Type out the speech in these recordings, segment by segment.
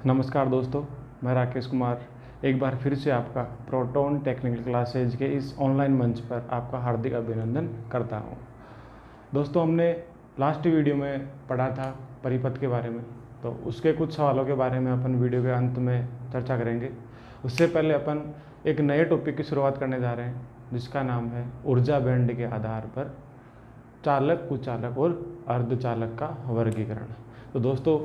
नमस्कार दोस्तों, मैं राकेश कुमार एक बार फिर से आपका प्रोटॉन टेक्निकल क्लासेज के इस ऑनलाइन मंच पर आपका हार्दिक अभिनंदन करता हूं। दोस्तों, हमने लास्ट वीडियो में पढ़ा था परिपथ के बारे में, तो उसके कुछ सवालों के बारे में अपन वीडियो के अंत में चर्चा करेंगे। उससे पहले अपन एक नए टॉपिक की शुरुआत करने जा रहे हैं, जिसका नाम है ऊर्जा बैंड के आधार पर चालक, कुचालक और अर्धचालक का वर्गीकरण। तो दोस्तों,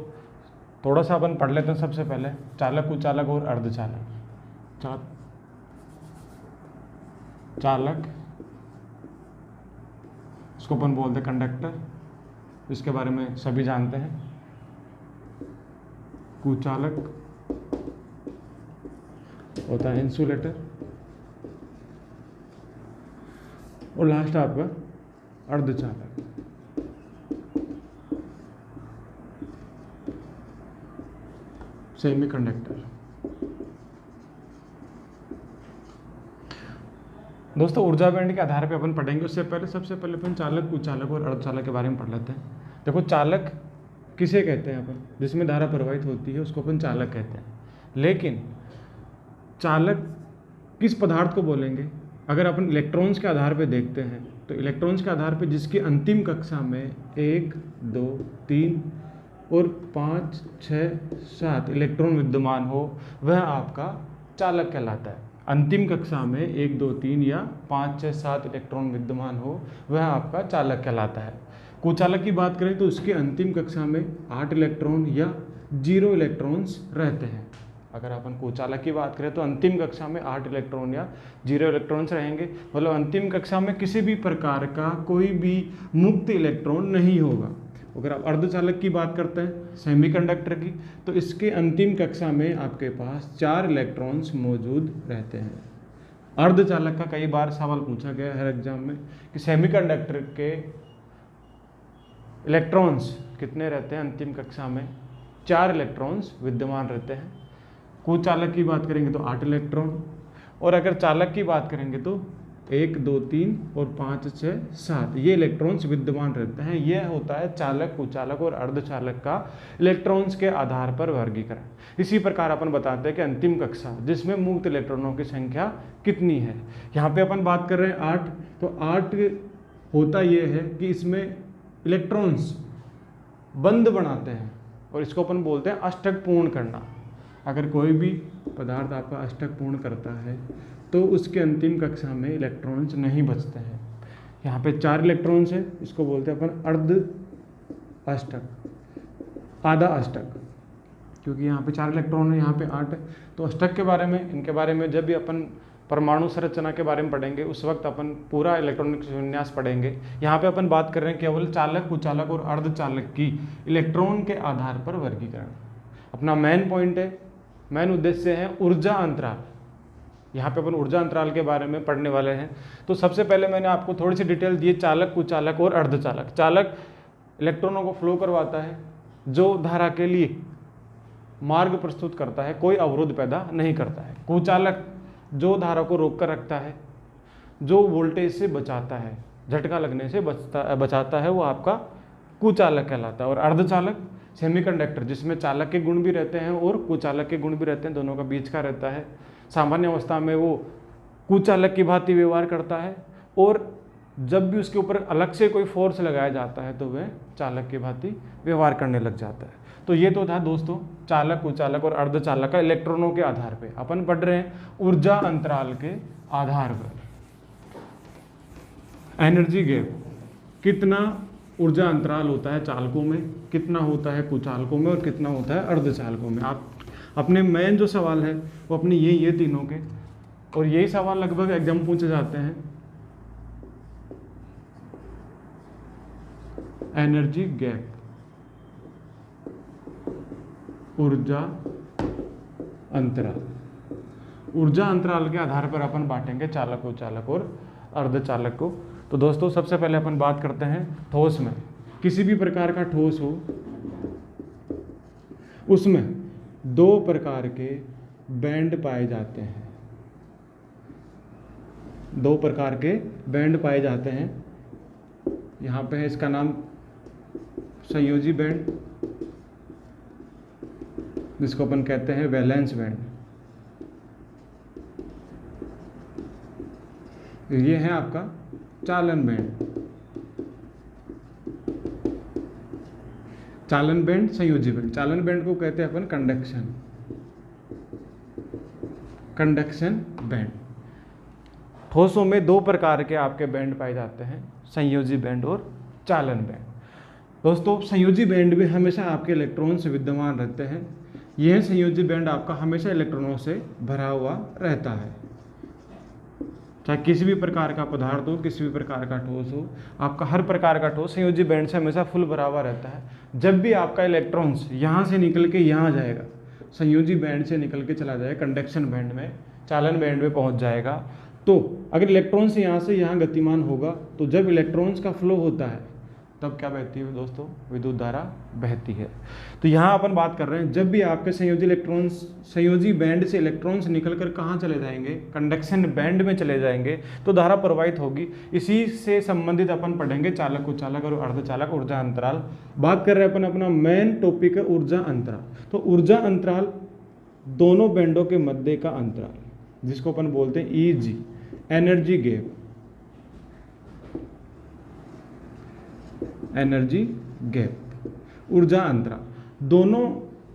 थोड़ा सा अपन पढ़ लेते हैं। सबसे पहले चालक, कुचालक और अर्धचालक। चालक, इसको अपन बोलते हैं कंडक्टर, इसके बारे में सभी जानते हैं। कुचालक होता है इंसुलेटर, और लास्ट आपका अर्धचालक। Semi conductor. दोस्तों, ऊर्जा बैंड के आधार पे अपन पढ़ेंगे। उससे पहले सबसे पहले अपन चालक, कुचालक और अर्धचालक के बारे में पढ़ लेते हैं। देखो, चालक किसे कहते हैं अपन? जिसमें धारा प्रवाहित होती है उसको अपन चालक कहते हैं। लेकिन चालक किस पदार्थ को बोलेंगे? अगर अपन इलेक्ट्रॉन्स के आधार पे देखते हैं तो इलेक्ट्रॉन्स के आधार पे जिसकी अंतिम कक्षा में 1, 2, 3 और 5, 6, 7 इलेक्ट्रॉन विद्यमान हो, वह आपका चालक कहलाता है। अंतिम कक्षा में 1, 2, 3 या 5, 6, 7 इलेक्ट्रॉन विद्यमान हो, वह आपका चालक कहलाता है। कुचालक की बात करें तो उसकी अंतिम कक्षा में 8 इलेक्ट्रॉन या 0 इलेक्ट्रॉन्स रहते हैं। अगर अपन कुचालक की बात करें तो अंतिम कक्षा में 8 इलेक्ट्रॉन या 0 इलेक्ट्रॉन्स रहेंगे। मतलब अंतिम कक्षा में किसी भी प्रकार का कोई भी मुक्त इलेक्ट्रॉन नहीं होगा। अगर आप अर्धचालक की बात करते हैं, सेमीकंडक्टर की, तो इसके अंतिम कक्षा में आपके पास 4 इलेक्ट्रॉन्स मौजूद रहते हैं। अर्धचालक का कई बार सवाल पूछा गया है एग्जाम में कि सेमीकंडक्टर के इलेक्ट्रॉन्स कितने रहते हैं? अंतिम कक्षा में 4 इलेक्ट्रॉन्स विद्यमान रहते हैं। कुचालक की बात करेंगे तो 8 इलेक्ट्रॉन, और अगर चालक की बात करेंगे तो 1, 2, 3 और 5, 6, 7 ये इलेक्ट्रॉन्स विद्यमान रहते हैं। यह होता है चालक, कुचालक और अर्धचालक का इलेक्ट्रॉन्स के आधार पर वर्गीकरण। इसी प्रकार अपन बताते हैं कि अंतिम कक्षा जिसमें मुक्त इलेक्ट्रॉनों की संख्या कितनी है। यहाँ पे अपन बात कर रहे हैं 8, तो 8 होता यह है कि इसमें इलेक्ट्रॉन्स बंद बनाते हैं, और इसको अपन बोलते हैं अष्टक पूर्ण करना। अगर कोई भी पदार्थ आपका अष्टक पूर्ण करता है तो उसके अंतिम कक्षा में इलेक्ट्रॉन्स नहीं बचते हैं। यहाँ पे 4 इलेक्ट्रॉन्स है, इसको बोलते हैं अपन अर्ध अष्टक, आधा अष्टक, क्योंकि यहाँ पे 4 इलेक्ट्रॉन है, यहाँ पे 8 है। तो अष्टक के बारे में, इनके बारे में जब भी अपन परमाणु संरचना के बारे में पढ़ेंगे उस वक्त अपन पूरा इलेक्ट्रॉनिक विन्यास पढ़ेंगे। यहाँ पे अपन बात कर रहे हैं केवल चालक, कुचालक और अर्धचालक की इलेक्ट्रॉन के आधार पर वर्गीकरण। अपना मेन पॉइंट है, मेन उद्देश्य है ऊर्जा अंतराल। यहाँ पे अपन ऊर्जा अंतराल के बारे में पढ़ने वाले हैं। तो सबसे पहले मैंने आपको थोड़ी सी डिटेल दी, चालक, कुचालक और अर्धचालक। चालक इलेक्ट्रॉनों को फ्लो करवाता है, जो धारा के लिए मार्ग प्रस्तुत करता है, कोई अवरोध पैदा नहीं करता है। कुचालक जो धारा को रोक कर रखता है, जो वोल्टेज से बचाता है, झटका लगने से बचाता है, वो आपका कुचालक कहलाता है। और अर्धचालक सेमीकंडक्टर, जिसमें चालक के गुण भी रहते हैं और कुचालक के गुण भी रहते हैं, दोनों का बीच का रहता है। सामान्य अवस्था में वो कुचालक की भांति व्यवहार करता है, और जब भी उसके ऊपर अलग से कोई फोर्स लगाया जाता है तो वह चालक की भांति व्यवहार करने लग जाता है। तो ये तो था दोस्तों चालक, कुचालक और अर्धचालक का इलेक्ट्रॉनों के आधार पे। अपन पढ़ रहे हैं ऊर्जा अंतराल के आधार पर। एनर्जी गैप, कितना ऊर्जा अंतराल होता है चालकों में, कितना होता है कुचालकों में और कितना होता है अर्धचालकों में। आप अपने मेन जो सवाल है वो अपने ये तीनों के, और यही सवाल लगभग एग्जाम पूछे जाते हैं। एनर्जी गैप, ऊर्जा अंतराल। ऊर्जा अंतराल के आधार पर अपन बांटेंगे चालक, कुचालक और अर्धचालक को। तो दोस्तों, सबसे पहले अपन बात करते हैं ठोस में। किसी भी प्रकार का ठोस हो, उसमें 2 प्रकार के बैंड पाए जाते हैं। 2 प्रकार के बैंड पाए जाते हैं। यहाँ पे है, इसका नाम संयोजी बैंड जिसको अपन कहते हैं वैलेंस बैंड। ये है आपका चालन बैंड। चालन बैंड, संयोजी बैंड। चालन बैंड को कहते हैं अपन कंडक्शन बैंड। ठोसों में दो प्रकार के आपके बैंड पाए जाते हैं, संयोजी बैंड और चालन बैंड। दोस्तों संयोजी बैंड में हमेशा आपके इलेक्ट्रॉन्स विद्यमान रहते हैं। यह संयोजी बैंड आपका हमेशा इलेक्ट्रॉनों से भरा हुआ रहता है। चाहे किसी भी प्रकार का पदार्थ हो, किसी भी प्रकार का ठोस हो, आपका हर प्रकार का ठोस संयोजी बैंड से हमेशा फुल भरा हुआ रहता है। जब भी आपका इलेक्ट्रॉन्स यहाँ से निकल के यहाँ जाएगा, संयोजी बैंड से निकल के चला जाएगा कंडक्शन बैंड में, चालन बैंड में पहुँच जाएगा, तो अगर इलेक्ट्रॉन्स यहाँ से यहाँ गतिमान होगा तो जब इलेक्ट्रॉन्स का फ्लो होता है तब क्या बहती है दोस्तों? विद्युत धारा बहती है। तो यहाँ अपन बात कर रहे हैं जब भी आपके संयोजी बैंड से इलेक्ट्रॉन्स निकलकर कहाँ चले जाएंगे? कंडक्शन बैंड में चले जाएंगे, तो धारा प्रवाहित होगी। इसी से संबंधित अपन पढ़ेंगे चालक, कुचालक और अर्धचालक ऊर्जा अंतराल। बात कर रहे हैं अपन, अपना मेन टॉपिक है ऊर्जा अंतराल। तो ऊर्जा अंतराल दोनों बैंडों के मध्य का अंतराल, जिसको अपन बोलते हैं easy, energy gap. Energy gap, ऊर्जा अंतराल, दोनों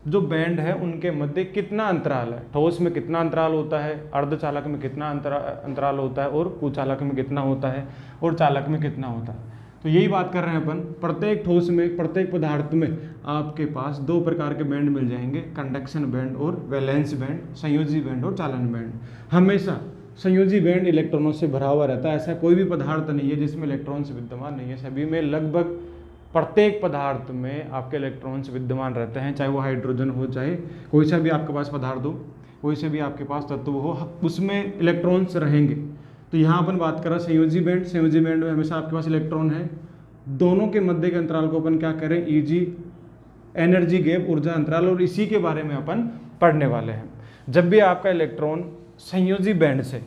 जो बैंड है उनके मध्य कितना अंतराल है? ठोस में कितना अंतराल होता है, अर्धचालक में कितना अंतराल होता है, और कुचालक में कितना होता है, और चालक में कितना होता है। तो यही बात कर रहे हैं अपन। प्रत्येक ठोस में, प्रत्येक पदार्थ में आपके पास दो प्रकार के बैंड मिल जाएंगे, कंडक्शन बैंड और वैलेंस बैंड, संयोजी बैंड और चालन बैंड। हमेशा संयोजी बैंड इलेक्ट्रॉनों से भरा हुआ रहता है। ऐसा कोई भी पदार्थ नहीं है जिसमें इलेक्ट्रॉन्स विद्यमान नहीं है। सभी में, लगभग प्रत्येक पदार्थ में आपके इलेक्ट्रॉन्स विद्यमान रहते हैं, चाहे वो हाइड्रोजन हो, चाहे कोई सा भी आपके पास पदार्थ हो, कोई से भी आपके पास तत्व हो, उसमें इलेक्ट्रॉन्स रहेंगे। तो यहाँ अपन बात कर रहे हैं संयोजी बैंड। संयोजी बैंड में हमेशा आपके पास इलेक्ट्रॉन है। दोनों के मध्य के अंतराल को अपन क्या करें? ईजी, एनर्जी गैप, ऊर्जा अंतराल, और इसी के बारे में अपन पढ़ने वाले हैं। जब भी आपका इलेक्ट्रॉन संयोजी बैंड से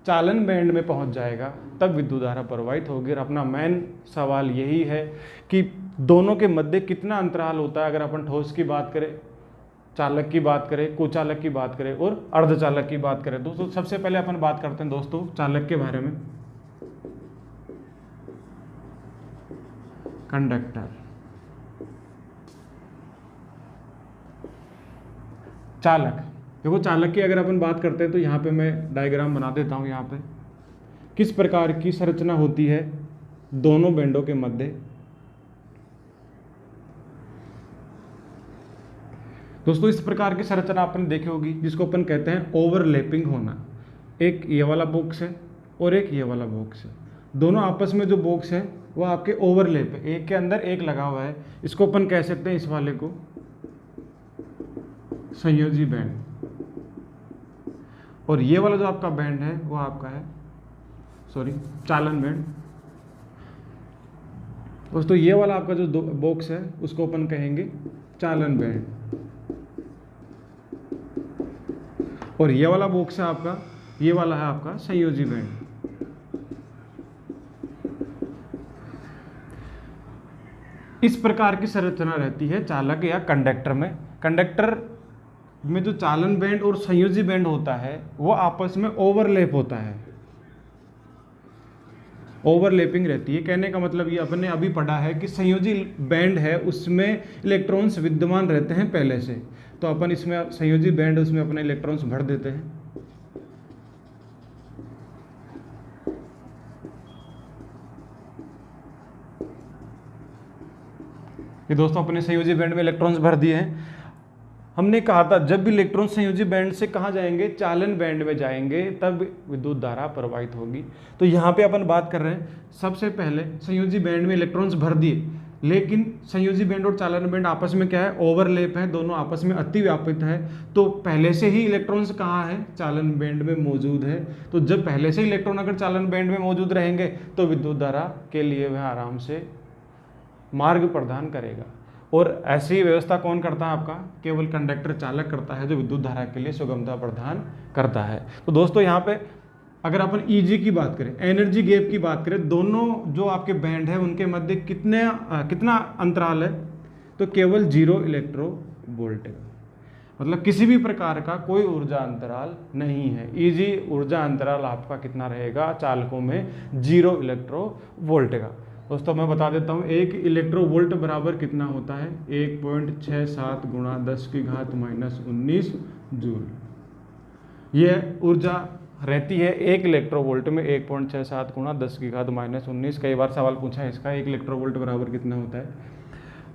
चालन बैंड में पहुंच जाएगा तब विद्युत धारा प्रवाहित होगी। और अपना मेन सवाल यही है कि दोनों के मध्य कितना अंतराल होता है। अगर अपन ठोस की बात करें, चालक की बात करें, कुचालक की बात करें और अर्धचालक की बात करें। दोस्तों सबसे पहले अपन बात करते हैं दोस्तों चालक के बारे में। कंडक्टर, चालक। देखो चालक की अगर अपन बात करते हैं तो यहाँ पे मैं डायग्राम बना देता हूँ। यहाँ पे किस प्रकार की संरचना होती है दोनों बैंडों के मध्य। दोस्तों इस प्रकार की संरचना आपने देखी होगी, जिसको अपन कहते हैं ओवरलैपिंग होना। एक ये वाला बॉक्स है और एक ये वाला बॉक्स है। दोनों आपस में जो बॉक्स है वो आपके ओवरलैप है, एक के अंदर एक लगा हुआ है। इसको अपन कह सकते हैं, इस वाले को संयोजी बैंड, और ये वाला जो आपका बैंड है वो आपका है चालन बैंड। दोस्तों ये वाला आपका जो बॉक्स है उसको अपन कहेंगे चालन बैंड, और ये वाला बॉक्स है आपका, ये वाला है आपका संयोजी बैंड। इस प्रकार की संरचना रहती है चालक या कंडक्टर में। कंडक्टर में जो चालन बैंड और संयोजी बैंड होता है वो आपस में ओवरलैप होता है, ओवरलैपिंग रहती है। कहने का मतलब ये अपने अभी पढ़ा है कि संयोजी बैंड है उसमें इलेक्ट्रॉन्स विद्यमान रहते हैं पहले से, तो अपन इसमें संयोजी बैंड उसमें अपने इलेक्ट्रॉन्स भर देते हैं। ये दोस्तों अपने संयोजी बैंड में इलेक्ट्रॉन्स भर दिए हैं। हमने कहा था जब भी इलेक्ट्रॉन संयोजी बैंड से कहाँ जाएंगे? चालन बैंड में जाएंगे, तब विद्युत धारा प्रवाहित होगी। तो यहाँ पे अपन बात कर रहे हैं, सबसे पहले संयोजी बैंड में इलेक्ट्रॉन्स भर दिए, लेकिन संयोजी बैंड और चालन बैंड आपस में क्या है? ओवरलैप है, दोनों आपस में अतिव्यापित है। तो पहले से ही इलेक्ट्रॉन्स कहाँ है? चालन बैंड में मौजूद है। तो जब पहले से इलेक्ट्रॉन अगर चालन बैंड में मौजूद रहेंगे तो विद्युत धारा के लिए वह आराम से मार्ग प्रदान करेगा। और ऐसी व्यवस्था कौन करता है? आपका केवल कंडक्टर, चालक करता है, जो विद्युत धारा के लिए सुगमता प्रदान करता है। तो दोस्तों यहाँ पे अगर अपन ईजी की बात करें, एनर्जी गैप की बात करें, दोनों जो आपके बैंड है उनके मध्य कितना अंतराल है? तो केवल 0 इलेक्ट्रोवोल्ट है। मतलब किसी भी प्रकार का कोई ऊर्जा अंतराल नहीं है। इजी ऊर्जा अंतराल आपका कितना रहेगा चालकों में, 0 इलेक्ट्रोवोल्ट का। दोस्तों मैं बता देता हूँ 1 इलेक्ट्रोवोल्ट बराबर कितना होता है, 1.67 गुणा 10 की घात -19 जूल। यह ऊर्जा रहती है 1 इलेक्ट्रोवोल्ट में, 1.67 गुणा 10 की घात -19। कई बार सवाल पूछा है इसका, 1 इलेक्ट्रोवोल्ट बराबर कितना होता है।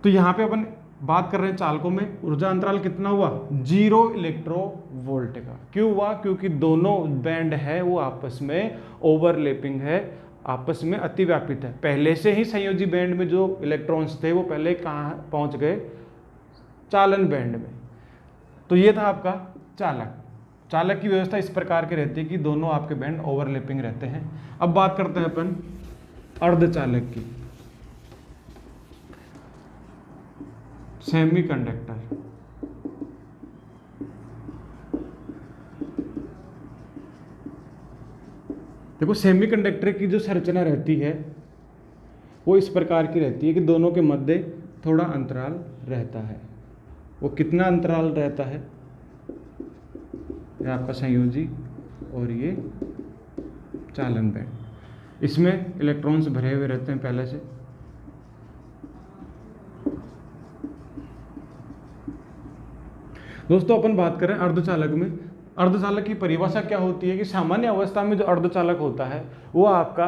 तो यहाँ पे अपन बात कर रहे हैं चालकों में ऊर्जा अंतराल कितना हुआ, 0 इलेक्ट्रोवोल्ट का। क्यों हुआ, क्योंकि दोनों बैंड है वो आपस में ओवरलैपिंग है, आपस में अतिव्यापित है। पहले से ही संयोजी बैंड में जो इलेक्ट्रॉन्स थे वो पहले कहाँ पहुँच गए, चालन बैंड में। तो ये था आपका चालक। चालक की व्यवस्था इस प्रकार की रहती है कि दोनों आपके बैंड ओवरलैपिंग रहते हैं। अब बात करते हैं अपन अर्धचालक की। सेमीकंडक्टर, देखो सेमीकंडक्टर की जो संरचना रहती है वो इस प्रकार की रहती है कि दोनों के मध्य थोड़ा अंतराल रहता है। वो कितना अंतराल रहता है, ये आपका संयोजी और ये चालन बैंड, इसमें इलेक्ट्रॉन्स भरे हुए रहते हैं पहले से। दोस्तों अपन बात करें अर्धचालक में, अर्धचालक की परिभाषा क्या होती है कि सामान्य अवस्था में जो अर्धचालक होता है वो आपका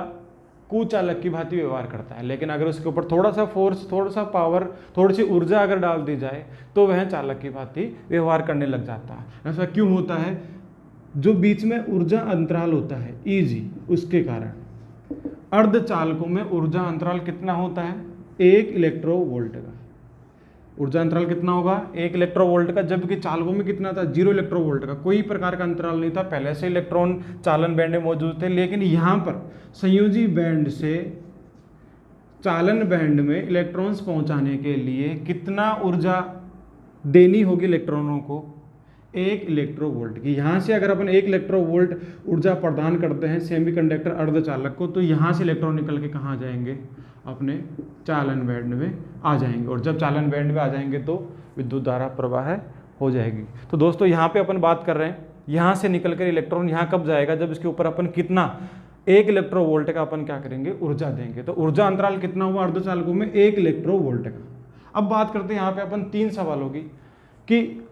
कुचालक की भांति व्यवहार करता है, लेकिन अगर उसके ऊपर थोड़ा सा फोर्स, थोड़ा सा पावर, थोड़ी सी ऊर्जा अगर डाल दी जाए तो वह चालक की भांति व्यवहार करने लग जाता है। ऐसा क्यों होता है, जो बीच में ऊर्जा अंतराल होता है ईजी, उसके कारण अर्धचालकों में ऊर्जा अंतराल कितना होता है, 1 इलेक्ट्रोवोल्ट का। ऊर्जा अंतराल कितना होगा, 1 इलेक्ट्रोवोल्ट का, जबकि चालकों में कितना था, 0 इलेक्ट्रोवोल्ट का। कोई प्रकार का अंतराल नहीं था, पहले से इलेक्ट्रॉन चालन बैंड में मौजूद थे। लेकिन यहाँ पर संयोजी बैंड से चालन बैंड में इलेक्ट्रॉन्स पहुँचाने के लिए कितना ऊर्जा देनी होगी इलेक्ट्रॉनों को, 1 इलेक्ट्रोवोल्ट की। यहाँ से अगर अपन 1 इलेक्ट्रोवोल्ट ऊर्जा प्रदान करते हैं सेमीकंडक्टर अर्धचालक को, तो यहाँ से इलेक्ट्रॉन निकल के कहाँ जाएंगे, अपने चालन बैंड में आ जाएंगे। और जब चालन बैंड में आ जाएंगे तो विद्युत धारा प्रवाह हो जाएगी। तो दोस्तों यहाँ पे अपन बात कर रहे हैं, यहाँ से निकल कर इलेक्ट्रॉन यहाँ कब जाएगा, जब इसके ऊपर अपन कितना, 1 इलेक्ट्रोवोल्ट का अपन क्या करेंगे, ऊर्जा देंगे। तो ऊर्जा अंतराल कितना हुआ अर्धचालकों में, 1 इलेक्ट्रोवोल्ट का। अब बात करते हैं यहाँ पे अपन 3 सवाल होगी कि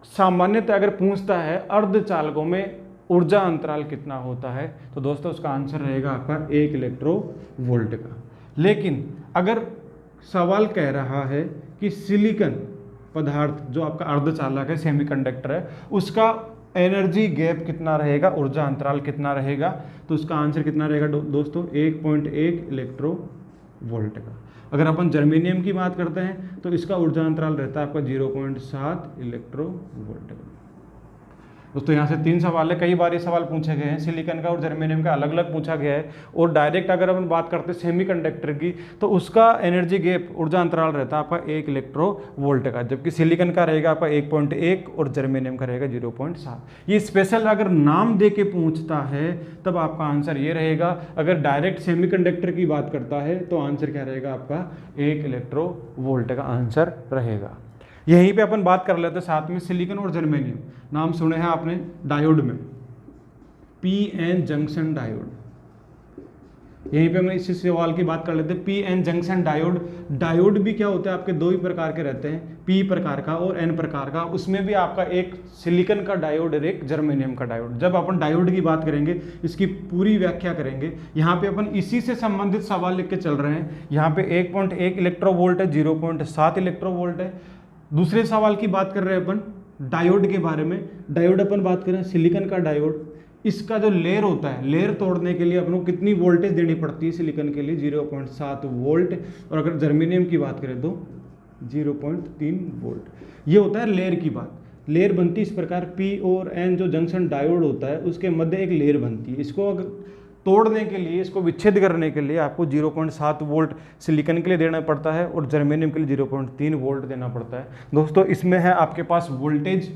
सामान्यतः अगर पूछता है अर्धचालकों में ऊर्जा अंतराल कितना होता है, तो दोस्तों उसका आंसर रहेगा आपका 1 इलेक्ट्रोवोल्ट का। लेकिन अगर सवाल कह रहा है कि सिलिकॉन पदार्थ जो आपका अर्धचालक है, सेमीकंडक्टर है, उसका एनर्जी गैप कितना रहेगा, ऊर्जा अंतराल कितना रहेगा, तो उसका आंसर कितना रहेगा दोस्तों, 1.1 इलेक्ट्रोवोल्ट का। अगर अपन जर्मेनियम की बात करते हैं तो इसका ऊर्जा अंतराल रहता है आपका 0.7 इलेक्ट्रोवोल्ट का। दोस्तों यहाँ से 3 सवाल है, कई बार ये सवाल पूछे गए हैं, सिलिकॉन का और जर्मेनियम का अलग अलग पूछा गया है। और डायरेक्ट अगर अपन बात करते हैं सेमीकंडक्टर की, तो उसका एनर्जी गैप ऊर्जा अंतराल रहता है आपका 1 इलेक्ट्रोवोल्ट का, जबकि सिलिकॉन का रहेगा आपका 1.1 और जर्मेनियम का रहेगा 0.7। ये स्पेशल अगर नाम दे के पूछता है तब आपका आंसर ये रहेगा। अगर डायरेक्ट सेमीकंडक्टर की बात करता है तो आंसर क्या रहेगा आपका, 1 इलेक्ट्रोवोल्ट का आंसर रहेगा। यहीं पे अपन बात कर लेते हैं साथ में सिलिकॉन और जर्मेनियम। नाम सुने हैं आपने डायोड में, पीएन जंक्शन डायोड। यहीं पे हम इस सवाल की बात कर लेते हैं, पीएन जंक्शन डायोड। डायोड भी क्या होता है आपके 2 ही प्रकार के रहते हैं, पी प्रकार का और एन प्रकार का। उसमें भी आपका एक सिलिकॉन का डायोड और एक जर्मेनियम का डायोड। जब अपन डायोड की बात करेंगे इसकी पूरी व्याख्या करेंगे। यहाँ पे अपन इसी से संबंधित सवाल लिख के चल रहे हैं। यहाँ पे 1.1 इलेक्ट्रोवोल्ट है, 0.7 इलेक्ट्रोवोल्ट है। दूसरे सवाल की बात कर रहे हैं अपन डायोड के बारे में। डायोड अपन बात करें सिलिकॉन का डायोड, इसका जो लेयर होता है, लेयर तोड़ने के लिए अपन को कितनी वोल्टेज देनी पड़ती है सिलिकॉन के लिए, 0.7 वोल्ट। और अगर जर्मेनियम की बात करें तो 0.3 वोल्ट। ये होता है लेयर की बात। लेयर बनती है इस प्रकार, पी और एन जो जंक्शन डायोड होता है उसके मध्य एक लेयर बनती है। इसको अगर तोड़ने के लिए, इसको विच्छेद करने के लिए आपको 0.7 वोल्ट सिलिकॉन के लिए देना पड़ता है और जर्मेनियम के लिए 0.3 वोल्ट देना पड़ता है। दोस्तों इसमें है आपके पास वोल्टेज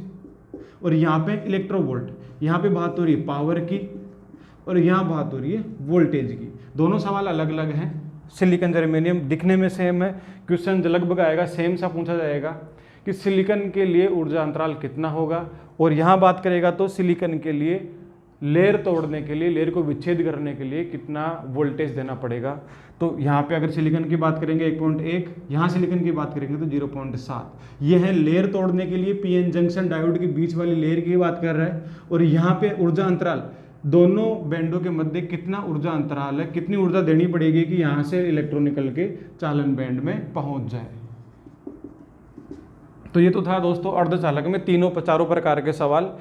और यहाँ पे इलेक्ट्रोवोल्ट। यहाँ पे बात हो रही है पावर की और यहाँ बात हो रही है वोल्टेज की। दोनों सवाल अलग अलग हैं। सिलिकॉन जर्मेनियम दिखने में सेम है, क्वेश्चन लगभग आएगा सेम सा पूछा जाएगा कि सिलिकॉन के लिए ऊर्जा अंतराल कितना होगा, और यहाँ बात करेगा तो सिलिकॉन के लिए लेयर तोड़ने के लिए, लेयर को विच्छेद करने के लिए कितना वोल्टेज देना पड़ेगा। तो यहाँ पे अगर सिलिकॉन की बात करेंगे 1.1, यहाँ सिलिकॉन की बात करेंगे तो 0.7। ये है लेयर तोड़ने के लिए पीएन जंक्शन डायोड के बीच वाली लेयर की बात कर रहा है। और यहाँ पे ऊर्जा अंतराल, दोनों बैंडों के मध्य कितना ऊर्जा अंतराल है, कितनी ऊर्जा देनी पड़ेगी कि यहाँ से इलेक्ट्रॉन निकल के चालन बैंड में पहुँच जाए। तो ये तो था दोस्तों अर्धचालक में चारों प्रकार के सवाल।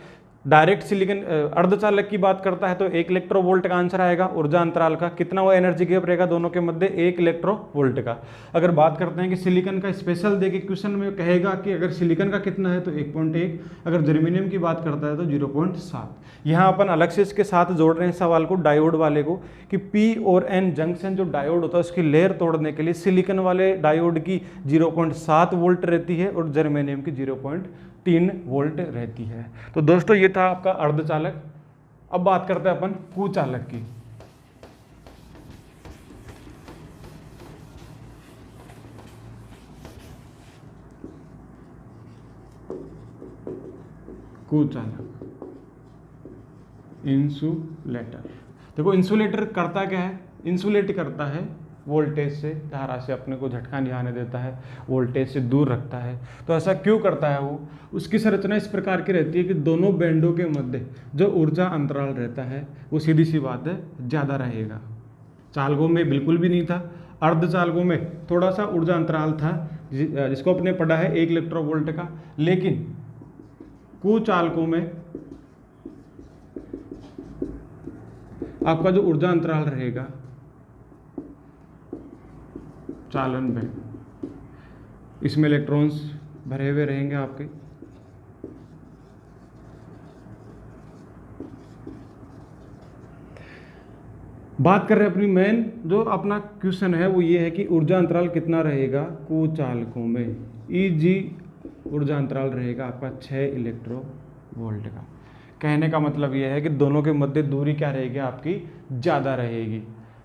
डायरेक्ट सिलिकॉन अर्धचालक की बात करता है तो 1 इलेक्ट्रोवोल्ट का आंसर आएगा। ऊर्जा अंतराल का कितना वो एनर्जी गैप रहेगा दोनों के मध्य, 1 इलेक्ट्रोवोल्ट का। अगर बात करते हैं कि सिलिकॉन का स्पेशल देके क्वेश्चन में कहेगा कि अगर सिलिकॉन का कितना है तो 1.1, अगर जर्मेनियम की बात करता है तो 0.7। यहाँ अपन अलग से इसके साथ जोड़ रहे हैं सवाल को, डायोड वाले को, कि पी और एन जंक्शन जो डायोड होता है उसकी लेयर तोड़ने के लिए सिलिकॉन वाले डायोड की 0.7 वोल्ट रहती है और जर्मेनियम की 0.3 वोल्ट रहती है। तो दोस्तों ये था आपका अर्धचालक। अब बात करते हैं अपन कुचालक की। कुचालक, इंसुलेटर। देखो इंसुलेटर करता क्या है, इंसुलेट करता है वोल्टेज से, धारा से अपने को झटका नहीं आने देता है, वोल्टेज से दूर रखता है। तो ऐसा क्यों करता है वो, उसकी संरचना इस प्रकार की रहती है कि दोनों बैंडों के मध्य जो ऊर्जा अंतराल रहता है वो सीधी सी बात है ज़्यादा रहेगा। चालकों में बिल्कुल भी नहीं था, अर्धचालकों में थोड़ा सा ऊर्जा अंतराल था जिसको अपने पढ़ा है 1 इलेक्ट्रोवोल्ट का, लेकिन कुचालकों में आपका जो ऊर्जा अंतराल रहेगा चालन बैंड, इसमें इलेक्ट्रॉन्स भरे हुए रहेंगे आपके। बात कर रहे हैं अपनी मेन जो अपना क्वेश्चन है वो ये है कि ऊर्जा अंतराल कितना रहेगा कुचालकों में। ईजी ऊर्जा अंतराल रहेगा आपका 6 इलेक्ट्रोवोल्ट का। कहने का मतलब ये है कि दोनों के मध्य दूरी क्या रहेगी आपकी, ज़्यादा रहेगी।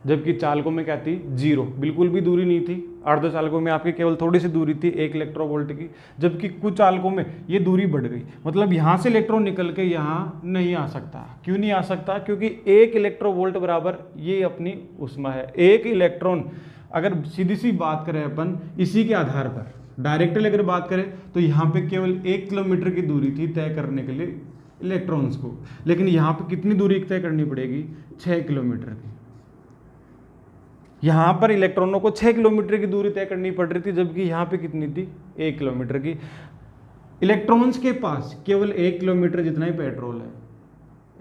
जबकि चालकों में क्या थी, 0, बिल्कुल भी दूरी नहीं थी। अर्धचालकों में आपकी केवल थोड़ी सी दूरी थी 1 इलेक्ट्रोवोल्ट की, जबकि कुछ चालकों में ये दूरी बढ़ गई। मतलब यहाँ से इलेक्ट्रॉन निकल के यहाँ नहीं आ सकता। क्यों नहीं आ सकता, क्योंकि 1 इलेक्ट्रोवोल्ट बराबर ये अपनी ऊष्मा है। 1 इलेक्ट्रॉन, अगर सीधी सी बात करें अपन इसी के आधार पर डायरेक्टली अगर बात करें तो यहाँ पे केवल 1 किलोमीटर की दूरी थी तय करने के लिए इलेक्ट्रॉन्स को, लेकिन यहाँ पे कितनी दूरी तय करनी पड़ेगी, 6 किलोमीटर की। यहाँ पर इलेक्ट्रॉनों को 6 किलोमीटर की दूरी तय करनी पड़ रही थी, जबकि यहाँ पे कितनी थी, 1 किलोमीटर की। इलेक्ट्रॉन्स के पास केवल 1 किलोमीटर जितना ही पेट्रोल है,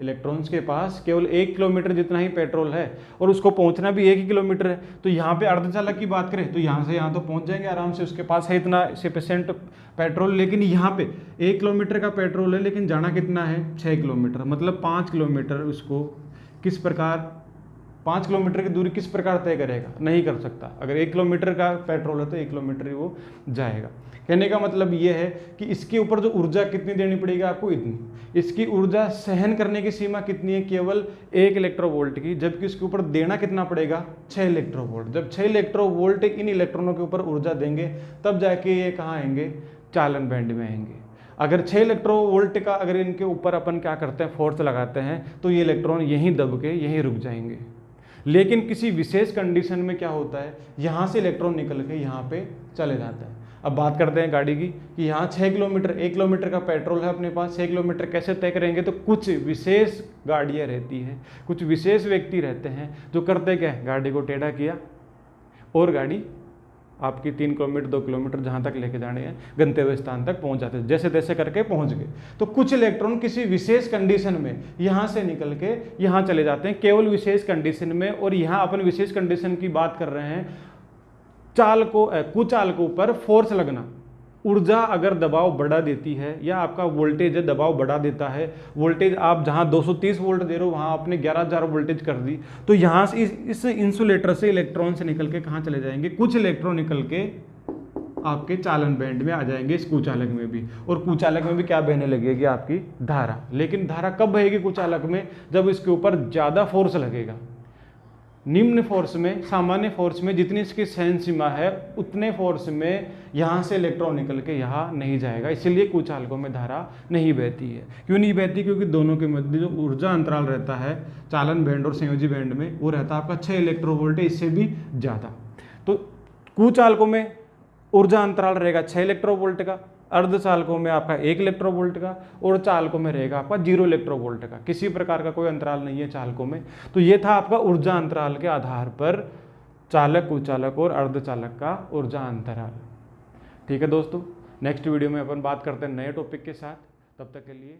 इलेक्ट्रॉन्स के पास केवल 1 किलोमीटर जितना ही पेट्रोल है और उसको पहुंचना भी 1 ही किलोमीटर है। तो यहाँ पे अर्धचालक की बात करें तो यहाँ से यहाँ तो पहुंच जाएंगे आराम से, उसके पास है इतना सफिशिएंट पेट्रोल। लेकिन यहाँ पे 1 किलोमीटर का पेट्रोल है, लेकिन जाना कितना है, 6 किलोमीटर। मतलब 5 किलोमीटर उसको किस प्रकार, 5 किलोमीटर की दूरी किस प्रकार तय करेगा, नहीं कर सकता। अगर 1 किलोमीटर का पेट्रोल है तो 1 किलोमीटर ही वो जाएगा। कहने का मतलब ये है कि इसके ऊपर जो ऊर्जा कितनी देनी पड़ेगी आपको, इतनी। इसकी ऊर्जा सहन करने की सीमा कितनी है, केवल 1 इलेक्ट्रोवोल्ट की, जबकि इसके ऊपर देना कितना पड़ेगा, 6 इलेक्ट्रोवोल्ट। जब 6 इलेक्ट्रोवोल्ट इन इलेक्ट्रॉनों के ऊपर ऊर्जा देंगे तब जाके ये कहाँ आएंगे, चालन बैंड में आएंगे। अगर 6 इलेक्ट्रोवोल्ट का अगर इनके ऊपर अपन क्या करते हैं, फोर्स लगाते हैं, तो ये इलेक्ट्रॉन यहीं दब के यहीं रुक जाएंगे। लेकिन किसी विशेष कंडीशन में क्या होता है, यहाँ से इलेक्ट्रॉन निकल के यहाँ पे चले जाता है। अब बात करते हैं गाड़ी की कि यहाँ 6 किलोमीटर, 1 किलोमीटर का पेट्रोल है अपने पास, 6 किलोमीटर कैसे तय करेंगे। तो कुछ विशेष गाड़ियाँ रहती हैं, कुछ विशेष व्यक्ति रहते हैं जो करते क्या है, गाड़ी को टेढ़ा किया और गाड़ी आपकी 3 किलोमीटर 2 किलोमीटर जहाँ तक लेके जाने हैं गंतव्य स्थान तक पहुँच जाते हैं, जैसे तैसे करके पहुँच गए। तो कुछ इलेक्ट्रॉन किसी विशेष कंडीशन में यहाँ से निकल के यहाँ चले जाते हैं, केवल विशेष कंडीशन में। और यहाँ अपन विशेष कंडीशन की बात कर रहे हैं, कुचालकों पर फोर्स लगना। ऊर्जा अगर दबाव बढ़ा देती है या आपका वोल्टेज दबाव बढ़ा देता है, वोल्टेज आप जहां 230 वोल्ट दे रहे हो वहां आपने 11,000 वोल्टेज कर दी, तो यहां से इस इंसुलेटर से इलेक्ट्रॉन से निकल के कहां चले जाएंगे, कुछ इलेक्ट्रॉन निकल के आपके चालन बैंड में आ जाएंगे, इस कुचालक में भी। और कुचालक में भी क्या बहने लगेगी, आपकी धारा। लेकिन धारा कब बहेगी कुचालक में, जब इसके ऊपर ज़्यादा फोर्स लगेगा। निम्न फोर्स में, सामान्य फोर्स में जितनी इसकी सहन सीमा है उतने फोर्स में यहाँ से इलेक्ट्रॉन निकल के यहाँ नहीं जाएगा, इसीलिए कुचालकों में धारा नहीं बहती है। क्यों नहीं बहती? क्योंकि दोनों के मध्य जो ऊर्जा अंतराल रहता है चालन बैंड और संयोजी बैंड में, वो रहता है आपका 6 इलेक्ट्रोवोल्ट, इससे भी ज़्यादा। तो कुचालकों में ऊर्जा अंतराल रहेगा 6 इलेक्ट्रोवोल्ट का, अर्धचालकों में आपका 1 इलेक्ट्रोवोल्ट का, और चालकों में रहेगा आपका 0 इलेक्ट्रोवोल्ट का। किसी प्रकार का कोई अंतराल नहीं है चालकों में। तो ये था आपका ऊर्जा अंतराल के आधार पर चालक, कुचालक और अर्धचालक का ऊर्जा अंतराल। ठीक है दोस्तों, नेक्स्ट वीडियो में अपन बात करते हैं नए टॉपिक के साथ। तब तक के लिए